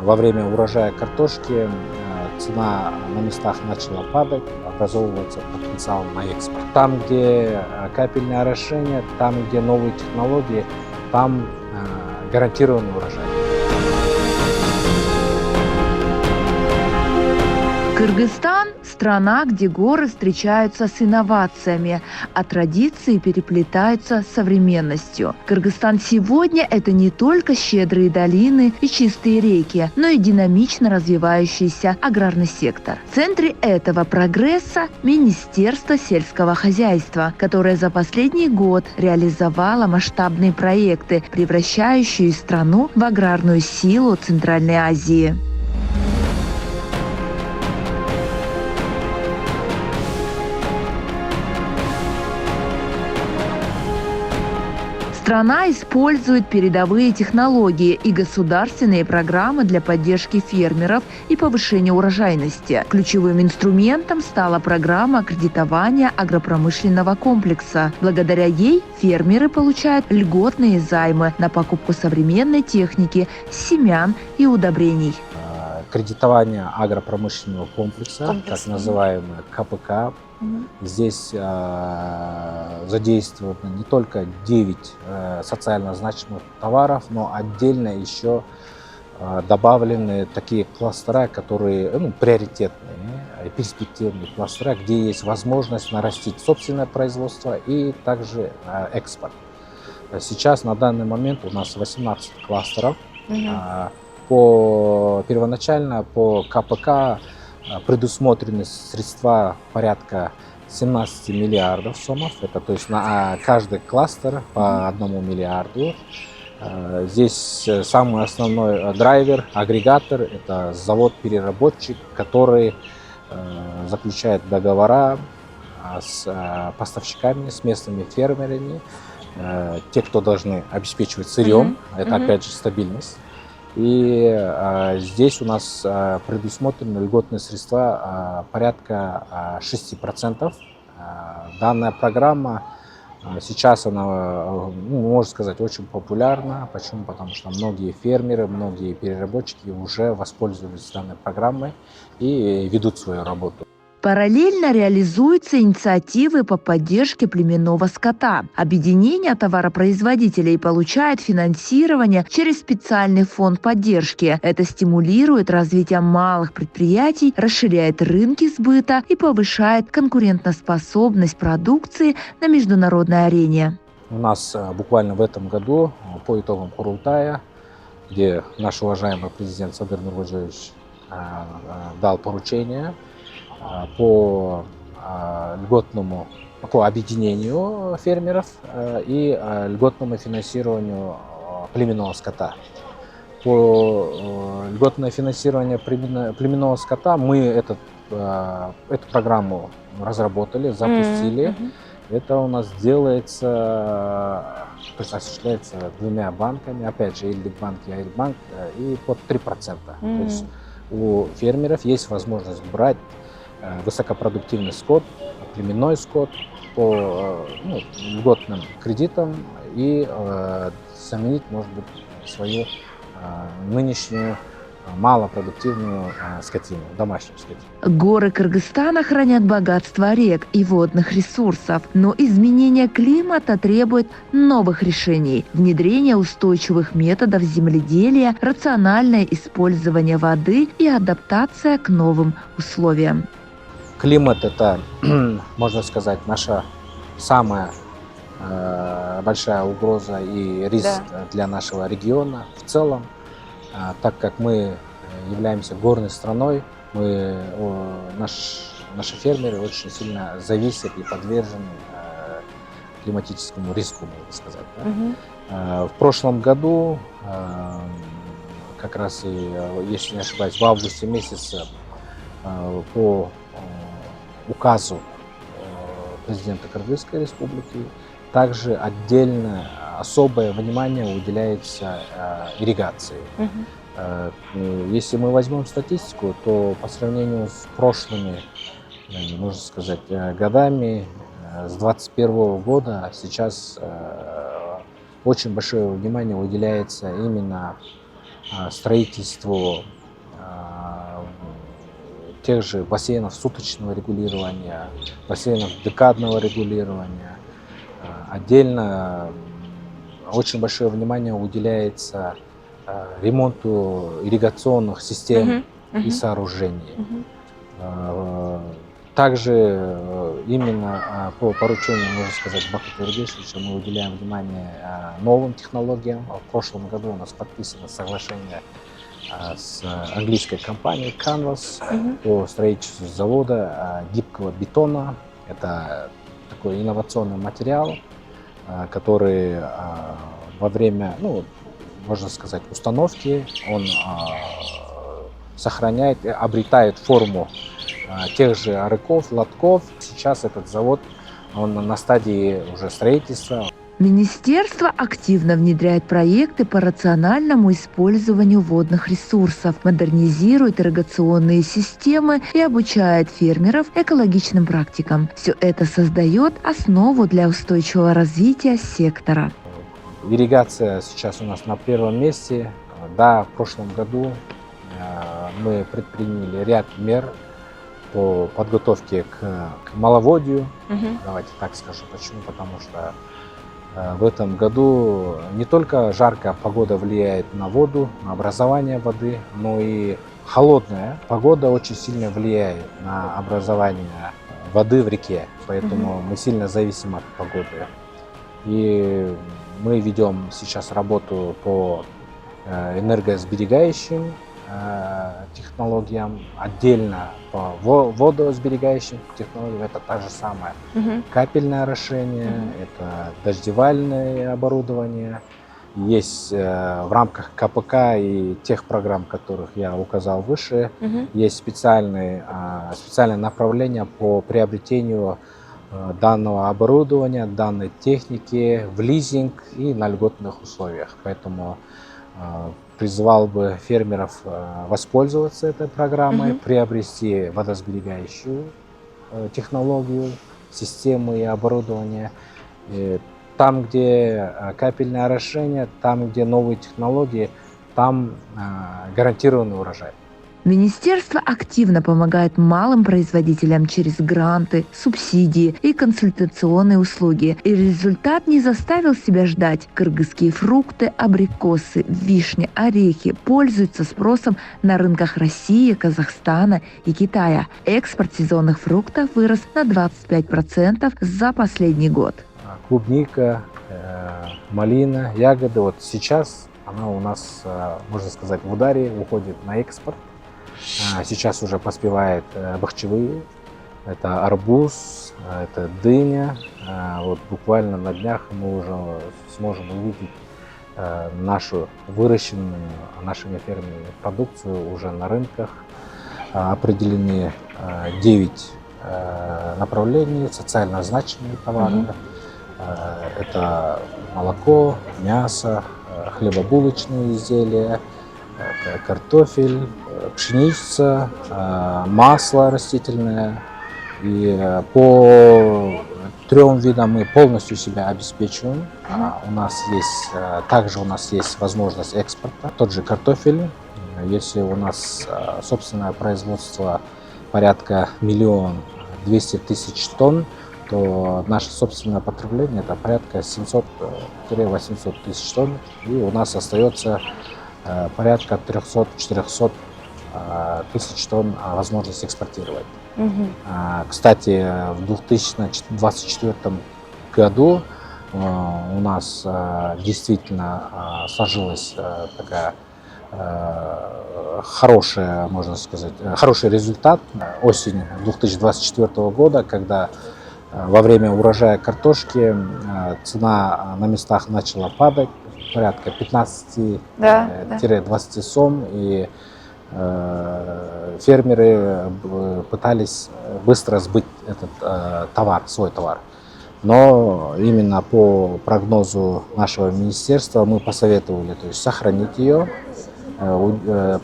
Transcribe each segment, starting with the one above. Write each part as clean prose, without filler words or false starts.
во время урожая картошки цена на местах начала падать, образовывается потенциал на экспорт. Там, где капельное орошение, там, где новые технологии, там гарантированный урожай. Кыргызстан – страна, где горы встречаются с инновациями, а традиции переплетаются с современностью. Кыргызстан сегодня – это не только щедрые долины и чистые реки, но и динамично развивающийся аграрный сектор. В центре этого прогресса – Министерство сельского хозяйства, которое за последний год реализовало масштабные проекты, превращающие страну в аграрную силу Центральной Азии. Страна использует передовые технологии и государственные программы для поддержки фермеров и повышения урожайности. Ключевым инструментом стала программа кредитования агропромышленного комплекса. Благодаря ей фермеры получают льготные займы на покупку современной техники, семян и удобрений. Кредитование агропромышленного комплекса, так называемое КПК. Здесь задействовано не только 9 социально значимых товаров, но отдельно еще добавлены такие кластера, которые приоритетные, перспективные кластера, где есть возможность нарастить собственное производство и также экспорт. Сейчас на данный момент у нас 18 кластеров. Первоначально по КПК предусмотрены средства порядка 17 миллиардов сомов. Это то есть на каждый кластер по 1 миллиарду. Здесь самый основной драйвер, агрегатор, это завод-переработчик, который заключает договора с поставщиками, с местными фермерами, те, кто должны обеспечивать сырьем, это опять же стабильность. И здесь у нас предусмотрены льготные средства порядка 6%. Данная программа сейчас, она, можно сказать, очень популярна. Почему? Потому что многие фермеры, многие переработчики уже воспользовались данной программой и ведут свою работу. Параллельно реализуются инициативы по поддержке племенного скота. Объединение товаропроизводителей получает финансирование через специальный фонд поддержки. Это стимулирует развитие малых предприятий, расширяет рынки сбыта и повышает конкурентоспособность продукции на международной арене. У нас буквально в этом году по итогам Курултая, где наш уважаемый президент Садыр Нуркожоевич дал поручение по объединению фермеров и льготному финансированию племенного скота. По льготное финансирование племенного скота мы эту программу разработали, запустили. Это у нас делается, то есть осуществляется 2 банками, опять же, Эльдик-банк и Аэльбанк, и под 3%. То есть у фермеров есть возможность брать высокопродуктивный скот, племенной скот по льготным кредитам и заменить, может быть, свою нынешнюю малопродуктивную скотину, домашнюю скотину. Горы Кыргызстана хранят богатство рек и водных ресурсов, но изменение климата требует новых решений. Внедрение устойчивых методов земледелия, рациональное использование воды и адаптация к новым условиям. Климат – это, можно сказать, наша самая большая угроза и риск для нашего региона в целом. Так как мы являемся горной страной, наши фермеры очень сильно зависят и подвержены климатическому риску, можно сказать. В прошлом году, как раз, если не ошибаюсь, в августе месяце по указу президента Кыргызской республики также отдельно особое внимание уделяется ирригации. Если мы возьмем статистику, то по сравнению с прошлыми, можно сказать, годами, с 2021 года сейчас очень большое внимание уделяется именно строительству тех же бассейнов суточного регулирования, бассейнов декадного регулирования. Отдельно очень большое внимание уделяется ремонту ирригационных систем и сооружений. Также именно по поручению, можно сказать, Бахыта Юргешевича мы уделяем внимание новым технологиям. В прошлом году у нас подписано соглашение с английской компанией Canvas по строительству завода гибкого бетона. Это такой инновационный материал, который во время, можно сказать, установки он сохраняет, обретает форму тех же арыков, лотков. Сейчас этот завод, он на стадии уже строительства. Министерство активно внедряет проекты по рациональному использованию водных ресурсов, модернизирует ирригационные системы и обучает фермеров экологичным практикам. Все это создает основу для устойчивого развития сектора. Ирригация сейчас у нас на первом месте. Да, в прошлом году мы предприняли ряд мер по подготовке к маловодью. Давайте так скажу. Почему? Потому что в этом году не только жаркая погода влияет на воду, на образование воды, но и холодная погода очень сильно влияет на образование воды в реке. Поэтому мы сильно зависим от погоды. И мы ведем сейчас работу по энергосберегающим технологиям, отдельно по водосберегающим технологиям. Это та же самая капельное орошение, это дождевальное оборудование. Есть в рамках КПК и тех программ, которых я указал выше, есть специальное направление по приобретению данного оборудования, данной техники в лизинг и на льготных условиях. Поэтому призвал бы фермеров воспользоваться этой программой, приобрести водосберегающую технологию, системы и оборудование. И там, где капельное орошение, там, где новые технологии, там гарантированный урожай. Министерство активно помогает малым производителям через гранты, субсидии и консультационные услуги. И результат не заставил себя ждать. Кыргызские фрукты, абрикосы, вишни, орехи пользуются спросом на рынках России, Казахстана и Китая. Экспорт сезонных фруктов вырос на 25% за последний год. Клубника, малина, ягоды. Вот сейчас она у нас, можно сказать, в ударе, уходит на экспорт. Сейчас уже поспевает бахчевые, это арбуз, это дыня. Вот буквально на днях мы уже сможем увидеть нашу выращенную нашими фермерами продукцию уже на рынках. Определены 9 направлений, социально значимые товары. Это молоко, мясо, хлебобулочные изделия, картофель, пшеница, масло растительное. И по 3 видам мы полностью себя обеспечиваем. Также у нас есть возможность экспорта. Тот же картофель. Если у нас собственное производство порядка 1 200 000 тонн, то наше собственное потребление это порядка 700-800 000 тонн. И у нас остается порядка 300-400 000 тонн возможность экспортировать. Кстати, в 2024 году у нас действительно сложилась такая хорошая, можно сказать, хороший результат. Осень 2024 года, когда во время урожая картошки цена на местах начала падать, порядка 15-20 сом, и фермеры пытались быстро сбыть этот товар, свой товар. Но именно по прогнозу нашего министерства мы посоветовали, то есть сохранить ее,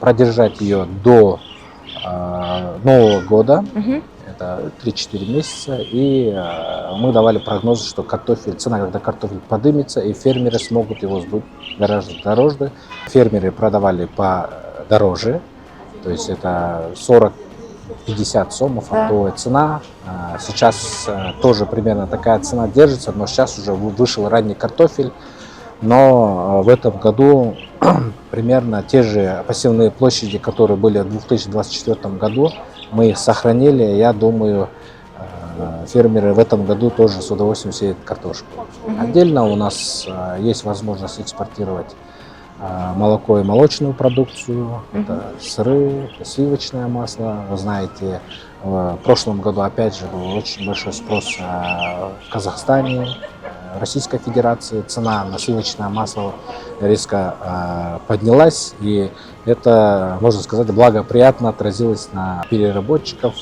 продержать ее до Нового года, это 3-4 месяца, и мы давали прогноз, что цена, когда картофель поднимется, и фермеры смогут его сбыть гораздо дороже. Фермеры продавали подороже, то есть это 40 50 сомов оптовая цена. Сейчас тоже примерно такая цена держится, но сейчас уже вышел ранний картофель. Но в этом году примерно те же посевные площади, которые были в 2024 году, мы их сохранили. Я думаю, фермеры в этом году тоже с удовольствием сеют картошку. Отдельно у нас есть возможность экспортировать молоко и молочную продукцию, это сыры, сливочное масло. Вы знаете, в прошлом году опять же был очень большой спрос в Казахстане, Российской Федерации. Цена на сливочное масло резко поднялась, и это, можно сказать, благоприятно отразилось на переработчиков,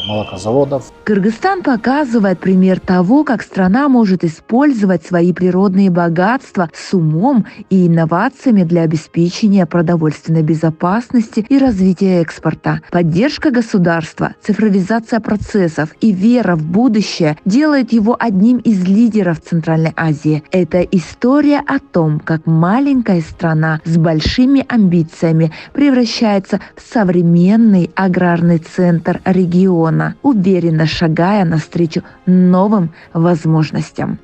молокозаводов. Кыргызстан показывает пример того, как страна может использовать свои природные богатства с умом и инновациями для обеспечения продовольственной безопасности и развития экспорта. Поддержка государства, цифровизация процессов и вера в будущее делает его одним из лидеров Центральной Азии. Это история о том, как маленькая страна с большими амбициями превращается в современный аграрный центр региона, уверенно шагая навстречу новым возможностям.